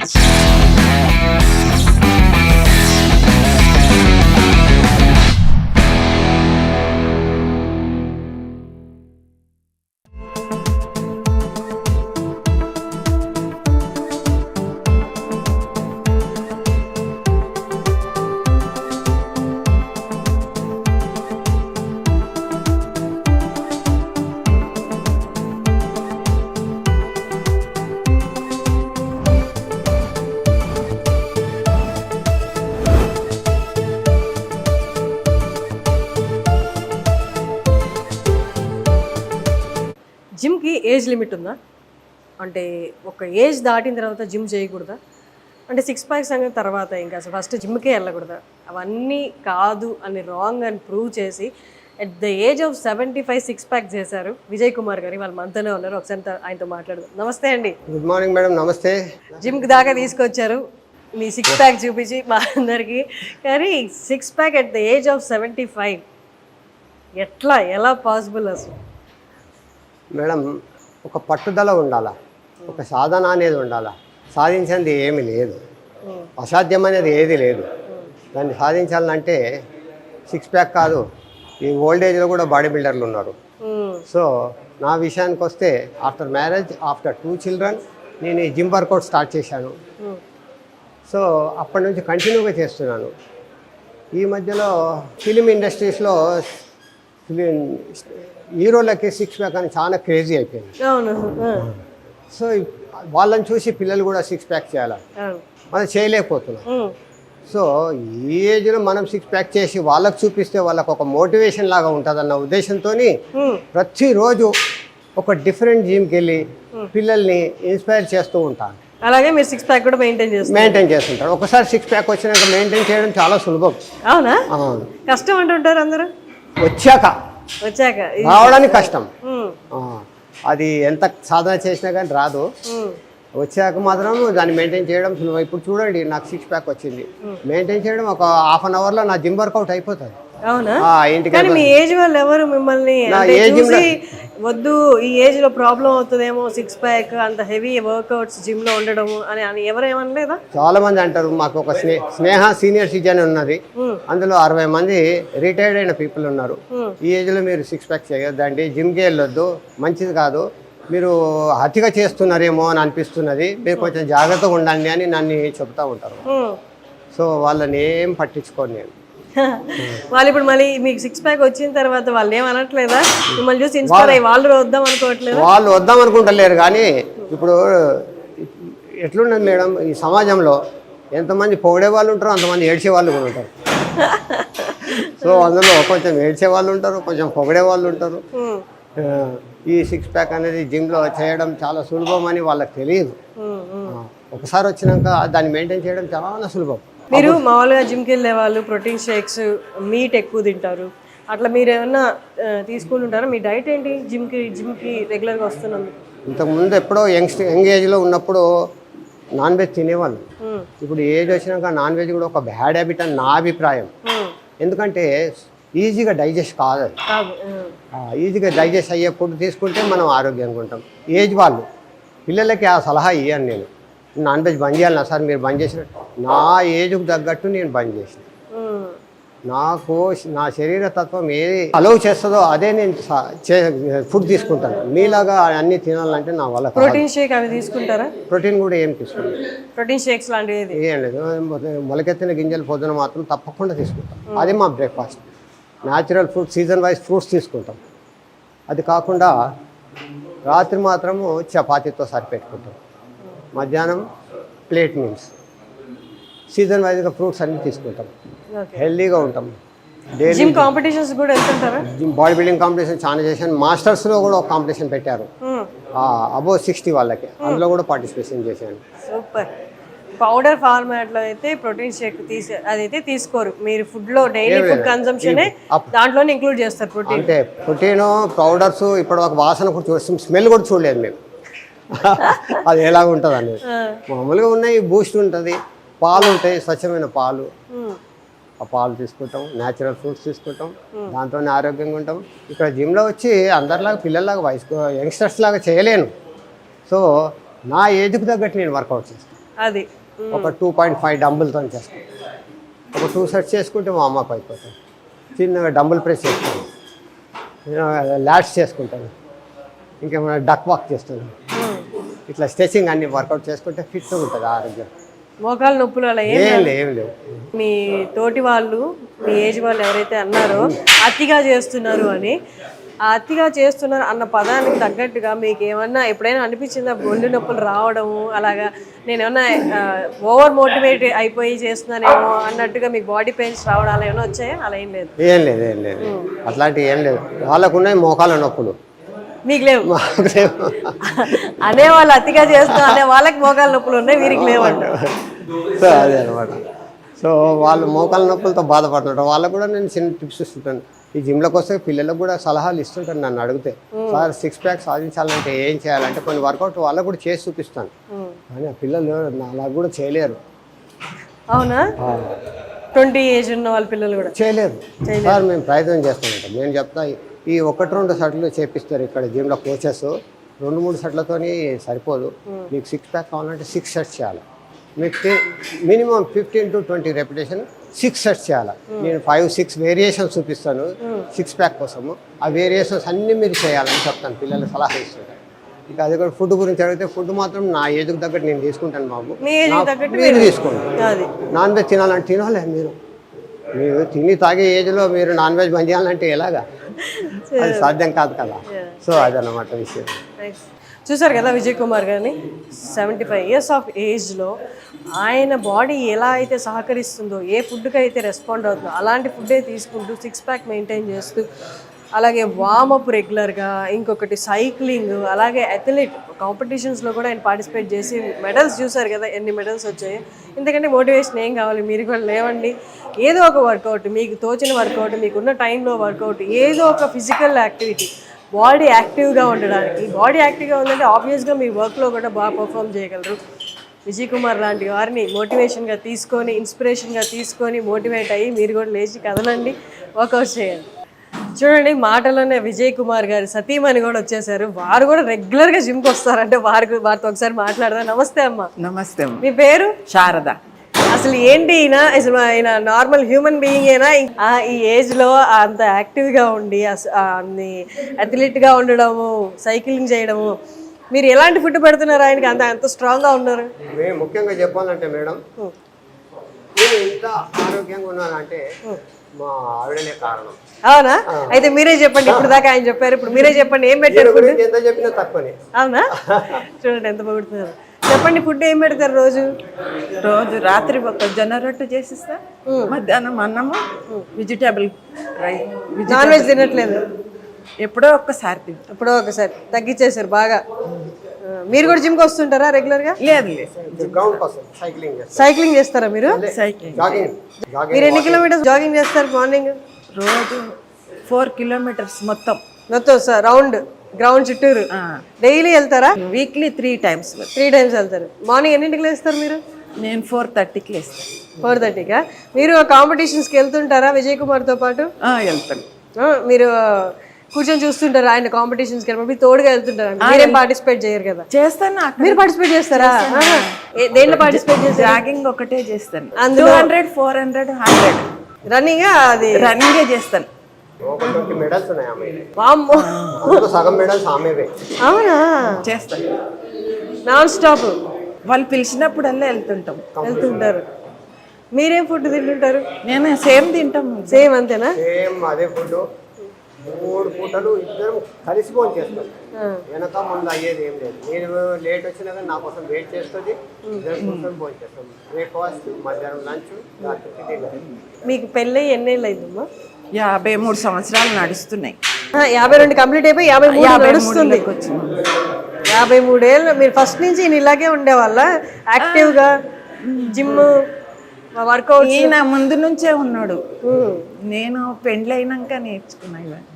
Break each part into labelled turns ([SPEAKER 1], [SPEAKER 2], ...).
[SPEAKER 1] జిమ్కి age limit ఉందా? అంటే ఒక ఏజ్ దాటిన తర్వాత జిమ్ చేయకూడదా? అంటే 6 ప్యాక్స్ అనే తర్వాత ఇంకా అసలు ఫస్ట్ జిమ్కే వెళ్ళకూడదా? అవన్నీ కాదు అని రాంగ్ అని ప్రూవ్ చేసి at the age of 75 6 pack చేశారు విజయ్ కుమార్ గారు. వాళ్ళ మధ్యలో ఉన్నారు, ఒకసారి ఆయనతో మాట్లాడదాం. నమస్తే అండి.
[SPEAKER 2] Good morning madam. నమస్తే.
[SPEAKER 1] జిమ్కి దాకా తీసుకొచ్చారు మీ 6 ప్యాక్ చూపించి మా అందరికి. కానీ 6 pack at the age of 75 ఎలా పాసిబుల్ అసలు?
[SPEAKER 2] మేడం, ఒక పట్టుదల ఉండాలా, ఒక సాధన అనేది ఉండాలా. సాధించేది ఏమీ లేదు, అసాధ్యం అనేది ఏది లేదు. దాన్ని సాధించాలంటే 6 ప్యాక్ కాదు, ఈ ఓల్డ్ ఏజ్లో కూడా బాడీ బిల్డర్లు ఉన్నారు. సో నా విషయానికి వస్తే ఆఫ్టర్ మ్యారేజ్, ఆఫ్టర్ 2 చిల్డ్రన్ నేను ఈ జిమ్ వర్కౌట్ స్టార్ట్ చేశాను. సో అప్పటి నుంచి కంటిన్యూగా చేస్తున్నాను. ఈ మధ్యలో ఫిలిం ఇండస్ట్రీస్లో హీరోలకి 6 ప్యాక్ అని చాలా క్రేజీ అయిపోయింది. సో వాళ్ళని చూసి పిల్లలు కూడా 6 ప్యాక్ చేయాలి, మనం చేయలేకపోతున్నాం. సో ఈ ఏజ్లో మనం 6 ప్యాక్ చేసి వాళ్ళకి చూపిస్తే వాళ్ళకు ఒక మోటివేషన్ లాగా ఉంటుందన్న ఉద్దేశంతో ప్రతిరోజు ఒక డిఫరెంట్ జిమ్కి వెళ్ళి పిల్లల్ని ఇన్స్పైర్ చేస్తూ ఉంటాను.
[SPEAKER 1] అలాగే మీరు 6 ప్యాక్ కూడా మెయింటైన్
[SPEAKER 2] చేస్తుంటారు. ఒకసారి 6 ప్యాక్ వచ్చినాక మెయింటైన్ చేయడం చాలా సులభం.
[SPEAKER 1] అవునా? కష్టం అంటుంటారు అందరూ.
[SPEAKER 2] వచ్చాక రావడానికి కష్టం, అది ఎంత సాధన చేసినా కానీ రాదు. వచ్చాక మాత్రం దాన్ని మెయింటైన్ చేయడం సులభం. ఇప్పుడు చూడండి, నాకు 6 ప్యాక్ వచ్చింది. మెయింటైన్ చేయడం ఒక హాఫ్ అన్ అవర్లో నా జిమ్ వర్కౌట్ అయిపోతుంది.
[SPEAKER 1] అవునా? కానీ మీ ఏజ్ వాళ్ళు ఎవరు మిమ్మల్ని చూసి వద్దు ఈ ఏజ్ లో ప్రాబ్లం అవుతుందేమో 6 ప్యాక్ అంత హెవీ వర్కౌట్స్ జిమ్ లో ఉండడం అని ఎవరు ఏమనలేదా?
[SPEAKER 2] చాలా మంది అంటారు. మాకు ఒక స్నేహ సీనియర్ సిటిజన్ ఉన్నది, అందులో 60 మంది రిటైర్డ్ అయిన పీపుల్ ఉన్నారు. ఈ ఏజ్ లో మీరు 6 ప్యాక్ చేయొద్దండి, జిమ్కి వెళ్ళొద్దు, మంచిది కాదు, మీరు అతిగా చేస్తున్నారేమో అని అనిపిస్తున్నది, మీరు కొంచెం జాగ్రత్తగా ఉండండి అని నన్ను చెప్తా ఉంటారు. సో వాళ్ళని ఏం పట్టించుకోను నేను.
[SPEAKER 1] వాళ్ళు ఇప్పుడు మళ్ళీ మీకు 6 ప్యాక్ వచ్చిన తర్వాత వాళ్ళు ఏమనట్లేదా? మిమ్మల్ని చూసి ఇన్స్పైర్ అయ్యి వాళ్ళు వద్దాం అనుకోవట్లేదు?
[SPEAKER 2] వాళ్ళు వద్దాం అనుకుంటలేరు. కానీ ఇప్పుడు ఎట్లున్నది మేడం, ఈ సమాజంలో ఎంతమంది పొగిడే వాళ్ళు ఉంటారు, అంతమంది ఏడ్చే వాళ్ళు కూడా ఉంటారు. సో అందులో కొంచెం ఏడ్చే వాళ్ళు ఉంటారు, కొంచెం పొగిడే వాళ్ళు ఉంటారు. ఈ 6 ప్యాక్ అనేది జిమ్లో చేయడం చాలా సులభం అని వాళ్ళకి తెలియదు. ఒకసారి వచ్చినాక దాన్ని మెయింటైన్ చేయడం చాలా సులభం.
[SPEAKER 1] మీరు మామూలుగా జిమ్కి వెళ్ళే వాళ్ళు ప్రోటీన్ షేక్స్, మీట్ ఎక్కువ తింటారు, అట్లా మీరు ఏమన్నా తీసుకుంటుంటారా? మీ డైట్ ఏంటి జిమ్కి రెగ్యులర్గా వస్తున్నందుకు?
[SPEAKER 2] ఇంతకుముందు ఎప్పుడో యంగ్ ఏజ్లో ఉన్నప్పుడు నాన్ వెజ్ తినేవాళ్ళు. ఇప్పుడు ఏజ్ వచ్చినాక నాన్ వెజ్ కూడా ఒక బ్యాడ్ హ్యాబిట్ అని నా అభిప్రాయం. ఎందుకంటే ఈజీగా డైజెస్ట్ కాదు. ఈజీగా డైజెస్ట్ అయ్యే ఫుడ్ తీసుకుంటే మనం ఆరోగ్యంగా ఉంటాం. ఏజ్ వాళ్ళు పిల్లలకి ఆ సలహా ఇవ్వను నేను. నాన్ వెజ్ బంద్ చేయాలన్నా సార్, మీరు బంద్ చేసిన, నా ఏజ్కి తగ్గట్టు నేను బంద్ చేసిన. నాకు నా శరీర తత్వం ఏది అలౌ చేస్తుందో అదే నేను ఫుడ్ తీసుకుంటాను. మీలాగా అన్ని తినాలంటే నా వల్ల.
[SPEAKER 1] ప్రోటీన్ షేక్ అవి తీసుకుంటారా?
[SPEAKER 2] ప్రోటీన్ కూడా ఏం తీసుకుంటాను.
[SPEAKER 1] ప్రోటీన్ షేక్స్ లాంటివి
[SPEAKER 2] ఏం లేదు. మొలకెత్తిన గింజలు పొద్దున మాత్రం తప్పకుండా తీసుకుంటాం. అది మా breakfast. Natural fruit, season wise fruits తీసుకుంటాం. అది కాకుండా రాత్రి మాత్రము చపాతీతో సరిపెట్టుకుంటాం. మధ్యాహ్నం ప్లేట్ మీల్స్, సీజన్ వైజ్గా ఫ్రూట్స్ అన్నీ తీసుకుంటాం. హెల్దీగా ఉంటాం.
[SPEAKER 1] జిమ్ కాంపిటీషన్స్ కూడా వెళ్తుంటారా?
[SPEAKER 2] జిమ్ బాడీ బిల్డింగ్ కాంపిటీషన్ చాలా చేశాను. మాస్టర్స్లో కూడా ఒక కాంపిటీషన్ పెట్టారు అబోవ్ 60 వాళ్ళకి, అందులో కూడా పార్టిసిపేషన్ చేశాను.
[SPEAKER 1] సూపర్. పౌడర్ ఫార్మాట్లో అయితే ప్రోటీన్ షేక్ అదైతే తీసుకోరు మీరు, ఫుడ్లో డైలీ ఫుడ్ కన్సంప్షనే దాంట్లోనే ఇంక్లూడ్ చేస్తారు ప్రోటీన్.
[SPEAKER 2] అంటే ప్రోటీన్ పౌడర్స్ ఇప్పుడు ఒక వాసన కూడా చూస్తాం, స్మెల్ కూడా చూడలేదు మేము. అది ఎలాగ ఉంటుంది అనేది మామూలుగా ఉన్నాయి. బూస్ట్ ఉంటుంది, పాలు ఉంటాయి, స్వచ్ఛమైన పాలు. ఆ పాలు తీసుకుంటాం, న్యాచురల్ ఫ్రూట్స్ తీసుకుంటాం, దాంతోనే ఆరోగ్యంగా ఉంటాం. ఇక్కడ జిమ్లో వచ్చి అందరిలాగా పిల్లల్లాగా యంగ్స్టర్స్ లాగా చేయలేను. సో నా ఏజ్కి తగ్గట్టు నేను వర్కౌట్ చేస్తాను.
[SPEAKER 1] అది
[SPEAKER 2] ఒక 2.5 డంబుల్తో చేస్తాను. ఒక 2 సెట్స్ చేసుకుంటే మా అమ్మకు అయిపోతాను. చిన్నగా డంబుల్ ప్రెస్ చేస్తాను, లాట్స్ చేసుకుంటాను, ఇంకేమైనా డక్ వాక్ చేస్తాను. ఇట్లా స్ట్రెచింగ్ అన్ని వర్కౌట్ చేసుకుంటే ఫిట్గా ఉంటుంది ఆరోగ్యం.
[SPEAKER 1] మోకాలు నొప్పులు అలా
[SPEAKER 2] ఏం లేవు.
[SPEAKER 1] మీ తోటి వాళ్ళు మీ ఏజ్ వాళ్ళు ఎవరైతే అన్నారో అతిగా చేస్తున్నారు అని, ఆ అతిగా చేస్తున్నారు అన్న పదానికి తగ్గట్టుగా మీకు ఏమన్నా ఎప్పుడైనా అనిపించిందా ఒళ్ళు నొప్పులు రావడము అలాగా, నేను ఏమన్నా ఓవర్ మోటివేట్ అయిపోయి చేస్తున్నానేమో అన్నట్టుగా మీకు బాడీ పెయిన్స్ రావడం అలా ఏమైనా వచ్చాయా? అలా ఏం లేదు.
[SPEAKER 2] ఏం లేదు అట్లాంటివి ఏం లేదు. వాళ్ళకు ఉన్నాయి మోకాల నొప్పులు,
[SPEAKER 1] మీకు లేవు. అనే వాళ్ళు అతిగా చేస్తూ అనే వాళ్ళకి మోకాల నొప్పులు ఉన్నాయి, వీరికి లేవంట.
[SPEAKER 2] సో అదే అనమాట. సో వాళ్ళు మోకాల నొప్పులతో బాధపడుతుంటారు. వాళ్ళకు కూడా నేను చిన్న టిప్స్ ఇస్తుంటాను. ఈ జిమ్లోకి వస్తే పిల్లలకు కూడా సలహాలు ఇస్తుంటాను. నన్ను అడిగితే సార్ 6 ప్యాక్ సాధించాలంటే ఏం చేయాలంటే కొన్ని వర్కౌట్ వాళ్ళకు కూడా చేసి చూపిస్తాను. కానీ ఆ పిల్లలు అలా కూడా చేయలేరు.
[SPEAKER 1] అవునా? 20 ఏజ్ ఉన్న వాళ్ళ పిల్లలు కూడా
[SPEAKER 2] చేయలేరు. సార్ మేము ప్రయత్నం చేస్తామంటాం. నేను చెప్తా, ఈ 1-2 సెట్లు చేపిస్తారు ఇక్కడ జిమ్లో కోచెస్. 2-3 సెట్లతోని సరిపోదు. మీకు 6 ప్యాక్ కావాలంటే 6 సెట్స్ చేయాలి. మీకు మినిమం 15 to 20 రెపిటేషన్ 6 సెట్స్ చేయాలి. నేను 5-6 వేరియేషన్స్ చూపిస్తాను 6 ప్యాక్ కోసము. ఆ వేరియేషన్స్ అన్నీ మీరు చేయాలని చెప్తాను, పిల్లలు సలహా ఇస్తుంటాను. ఇక అది కూడా ఫుడ్ గురించి అడిగితే ఫుడ్ మాత్రం నా ఏజ్కి తగ్గట్టు నేను తీసుకుంటాను బాబు. మీరు తీసుకోండి. నాన్ వెజ్ తినాలంటే తినాలి. మీరు తిని తాగే ఏజ్లో మీరు నాన్ వెజ్ బంద్ చేయాలంటే ఎలాగా? అది సాధ్యం కాదు కదా. సో అదన్నమాట విషయం.
[SPEAKER 1] చూసారు కదా విజయ్ కుమార్ గారిని. 75 years ఆఫ్ ఏజ్లో ఆయన బాడీ ఎలా అయితే సహకరిస్తుందో, ఏ ఫుడ్కి అయితే రెస్పాండ్ అవుతుందో అలాంటి ఫుడ్డే తీసుకుంటూ 6 ప్యాక్ మెయింటైన్ చేస్తూ, అలాగే వామప్ రెగ్యులర్గా, ఇంకొకటి సైక్లింగ్, అలాగే అథ్లెట్ కాంపిటీషన్స్లో కూడా ఆయన పార్టిసిపేట్ చేసి మెడల్స్ చూసారు కదా ఎన్ని మెడల్స్ వచ్చాయి. ఎందుకంటే మోటివేషన్ ఏం కావాలి, మీరు కూడా లేవండి, ఏదో ఒక వర్కౌట్, మీకు తోచిన వర్కౌట్, మీకున్న టైంలో వర్కౌట్, ఏదో ఒక ఫిజికల్ యాక్టివిటీ, బాడీ యాక్టివ్గా ఉండడానికి. బాడీ యాక్టివ్గా ఉందంటే ఆబ్వియస్గా మీ వర్క్లో కూడా బాగా పర్ఫామ్ చేయగలరు. విజయ్ కుమార్ లాంటి వారిని మోటివేషన్గా తీసుకొని, ఇన్స్పిరేషన్గా తీసుకొని మోటివేట్ అయ్యి మీరు కూడా లేచి కదలండి, వర్కౌట్ చేయండి. చూడండి, మాటలోనే విజయ్ కుమార్ గారు సతీమణి కూడా వచ్చేసారు. వారు కూడా రెగ్యులర్గా జిమ్కి వస్తారంటే వారితో ఒకసారి మాట్లాడదాం. నమస్తే అమ్మ.
[SPEAKER 3] నమస్తే.
[SPEAKER 1] మీ పేరు?
[SPEAKER 3] శారద.
[SPEAKER 1] అసలు ఏంటి ఈయన? అసలు ఆయన నార్మల్ హ్యూమన్ బీయింగ్ ఏనా? ఈ ఏజ్లో అంత యాక్టివ్గా ఉండి అన్ని అథ్లెట్గా ఉండడము, సైక్లింగ్ చేయడము, మీరు ఎలాంటి ఫుడ్ పెడుతున్నారు ఆయనకి? అంత స్ట్రాంగ్గా ఉన్నారు.
[SPEAKER 2] మేము ముఖ్యంగా చెప్పాలంటే మేడం, నేను ఇంత ఆరోగ్యంగా ఉన్నానంటే మా ఆవిడనే కారణం.
[SPEAKER 1] అవునా? అయితే మీరే చెప్పండి. ఇప్పుడు దాకా ఆయన చెప్పారు, ఇప్పుడు మీరే చెప్పండి ఏం పెట్టారు?
[SPEAKER 2] ఎంత చెప్పినా తక్కువనే.
[SPEAKER 1] అవునా? చూడండి ఎంత పొగుడుతున్నారు. చెప్పండి, ఫుడ్ ఏం పెడతారు రోజు?
[SPEAKER 3] రాత్రి ఒక జొన్న రొట్టె చేసిస్తా, మధ్యాహ్నం అన్నము, వెజిటేబుల్ ఫ్రై.
[SPEAKER 1] నాన్ వెజ్ తినట్లేదు?
[SPEAKER 3] ఎప్పుడో ఒక్కసారి తింటాం.
[SPEAKER 1] ఎప్పుడో ఒకసారి తగ్గించేసారు బాగా. మీరు కూడా జిమ్కి వస్తుంటారా రెగ్యులర్గా?
[SPEAKER 3] లేదు,
[SPEAKER 1] సైక్లింగ్ చేస్తారా మీరు?
[SPEAKER 3] సైక్లింగ్.
[SPEAKER 1] మీరు ఎన్ని కిలోమీటర్స్ జాగింగ్ చేస్తారు మార్నింగ్?
[SPEAKER 3] రోజు 4 kilometers మొత్తం
[SPEAKER 1] సార్ రౌండ్ గ్రౌండ్ చుట్టూరు డైలీ వెళ్తారా?
[SPEAKER 3] Weekly 3 times.
[SPEAKER 1] 3 times వెళ్తారు. మార్నింగ్ ఎన్నింటికి లేస్తారు మీరు?
[SPEAKER 3] నేను 4:30కి లేస్తాను.
[SPEAKER 1] 4:30కా? మీరు కాంపిటీషన్స్కి వెళ్తుంటారా విజయ్ కుమార్తో పాటు?
[SPEAKER 3] వెళ్తాను.
[SPEAKER 1] మీరు కూర్చొని చూస్తుంటారా ఆయన కాంపిటీషన్స్కి వెళ్ళినప్పుడు? తోడుగా వెళ్తుంటారా? మీరేం పార్టిసిపేట్ చేయరు కదా?
[SPEAKER 3] చేస్తాను.
[SPEAKER 1] మీరు పార్టిసిపేట్ చేస్తారా? దేంట్లో పార్టిసిపేట్ చేస్తారు?
[SPEAKER 3] జాగింగ్ ఒకటే చేస్తాను. 200, 400, 100
[SPEAKER 1] రన్నింగ్. అది
[SPEAKER 3] రన్నింగే చేస్తాను.
[SPEAKER 2] మెడల్స్ ఉన్నాయి.
[SPEAKER 1] వామ్మో,
[SPEAKER 2] సగం మెడల్స్ ఆమెవే.
[SPEAKER 1] అవునా?
[SPEAKER 3] చేస్తాను
[SPEAKER 1] నాన్ స్టాప్.
[SPEAKER 3] వాళ్ళు పిలిచినప్పుడల్లా వెళ్తుంటారు.
[SPEAKER 1] మీరేం ఫుడ్ తింటుంటారు?
[SPEAKER 3] నేను సేమ్ తింటాం.
[SPEAKER 1] సేమ్ అంతేనా?
[SPEAKER 2] సేమ్ అదే ఫుడ్. 3 పూటలు ఇద్దరం కలిసి భోజనం చేస్తాం. వెనక ముందు అయ్యేది ఏం లేదు. నేను లేట్ వచ్చినా కానీ నా కోసం వెయిట్ చేస్తుంది. ఇద్దరు కూర్చొని భోజనం చేస్తాం. బ్రేక్ఫాస్ట్, మధ్యాహ్నం లంచ్, రాత్రికి డిన్నర్.
[SPEAKER 1] మీకు పెళ్ళి ఎన్నేళ్ళు అయిందమ్మా?
[SPEAKER 3] 53 సంవత్సరాలు నడుస్తున్నాయి.
[SPEAKER 1] 52 కంప్లీట్ అయిపోయి 53 నడుస్తుంది. 53 ఏళ్ళు. మీరు ఫస్ట్ నుంచి ఈయన ఇలాగే ఉండేవాళ్ళ? యాక్టివ్గా జిమ్ వర్కౌట్?
[SPEAKER 3] ఈయన ముందు నుంచే ఉన్నాడు. నేను పెండ్లైనాక నేర్చుకున్నా ఇవన్నీ.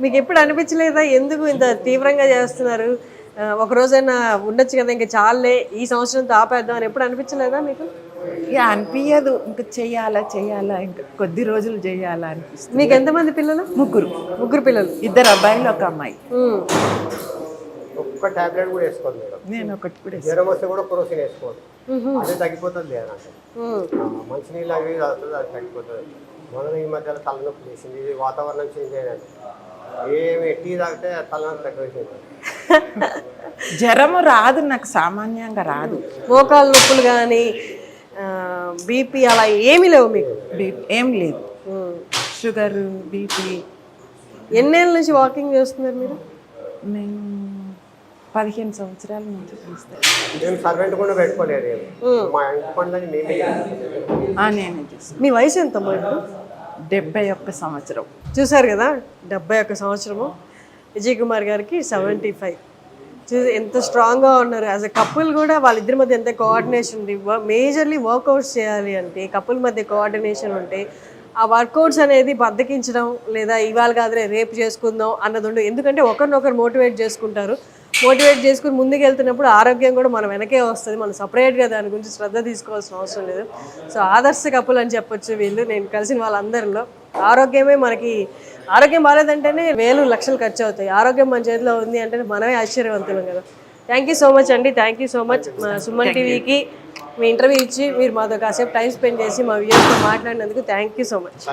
[SPEAKER 1] మీకు ఎప్పుడు అనిపించలేదా ఎందుకు ఇంత తీవ్రంగా చేస్తున్నారు? ఒక రోజైనా ఉండొచ్చు కదా, ఇంకా చాలే ఈ సంవత్సరంతో ఆపేద్దాం అని ఎప్పుడు అనిపించలేదా మీకు?
[SPEAKER 3] ఇక అనిపించదు, ఇంకా చెయ్యాలా ఇంకా కొద్ది రోజులు చెయ్యాలా అనిపిస్తుంది.
[SPEAKER 1] మీకు ఎంతమంది పిల్లలు?
[SPEAKER 3] 3
[SPEAKER 1] పిల్లలు.
[SPEAKER 3] 2 అబ్బాయిలు 1 అమ్మాయి.
[SPEAKER 2] ఒక్క టాబ్లెట్ కూడా వేసుకోదు మేడం.
[SPEAKER 3] నేను ఒకటి కూడా
[SPEAKER 2] జ్వరం వస్తే కూడా క్రోసిన్ వేసుకోదు, అదే తగ్గిపోతుంది లేదంటే. మంచినీళ్ళు అవి తాగుతుంది, అది తగ్గిపోతుంది. మొన్న ఈ మధ్యలో తలనొప్పి చేసింది, ఇది వాతావరణం చేంజ్ అయినట్టు. ఏమి టీ తాగితే తలనొప్పి తగ్గిపోతుంది.
[SPEAKER 3] జ్వరము రాదు, నాకు సామాన్యంగా రాదు.
[SPEAKER 1] మోకాలు నొప్పులు కానీ బీపీ అలా ఏమీ లేవు మీకు?
[SPEAKER 3] ఏం లేదు. Sugar, BP.
[SPEAKER 1] ఎన్నేళ్ళ నుంచి వాకింగ్ చేస్తున్నారు మీరు?
[SPEAKER 3] నేను 15 సంవత్సరాల నుంచి చూస్తాను.
[SPEAKER 2] మేము సర్వెంట్ కూడా పెట్టుకోలేదు, మా ఇంటి పనులని మేమే చేస్తాం.
[SPEAKER 3] నేనే చూస్తాను.
[SPEAKER 1] మీ వయసు ఎంతమ్మా ఇప్పుడు?
[SPEAKER 3] 71 సంవత్సరం.
[SPEAKER 1] చూసారు కదా, 71 సంవత్సరము. విజయ్ కుమార్ గారికి 75. చూసి ఎంత స్ట్రాంగ్గా ఉన్నారు. యాజ్ ఎ కపుల్ కూడా వాళ్ళిద్దరి మధ్య ఎంత కోఆర్డినేషన్ ఉంది. మేజర్లీ వర్కౌట్స్ చేయాలి అంటే కపుల్ మధ్య కోఆర్డినేషన్ ఉంటే ఆ వర్కౌట్స్ అనేది బద్దకించడం లేదా ఇవాళ కాదులే రేపు చేసుకుందాం అన్నది ఉండదు. ఎందుకంటే ఒకరినొకరు మోటివేట్ చేసుకుంటారు. మోటివేట్ చేసుకుని ముందుకు వెళ్తున్నప్పుడు ఆరోగ్యం కూడా మన వెనకే వస్తుంది. మనం సపరేట్గా దాని గురించి శ్రద్ధ తీసుకోవాల్సిన అవసరం లేదు. సో ఆదర్శ కపుల్ అని చెప్పొచ్చు వీళ్ళు. నేను కలిసిన వాళ్ళందరిలో ఆరోగ్యమే మనకి. ఆరోగ్యం బాగాలేదంటేనే వేలు లక్షలు ఖర్చు అవుతాయి. ఆరోగ్యం మన చేతిలో ఉంది అంటే మనమే ఆశ్చర్యవంతులం కదా. థ్యాంక్ యూ సో మచ్ అండి. Thank you so much. మా సుమన్ టీవీకి మీ ఇంటర్వ్యూ ఇచ్చి మీరు మాతో కాసేపు టైం స్పెండ్ చేసి మా వ్యూయర్స్తో మాట్లాడినందుకు థ్యాంక్ యూ సో మచ్.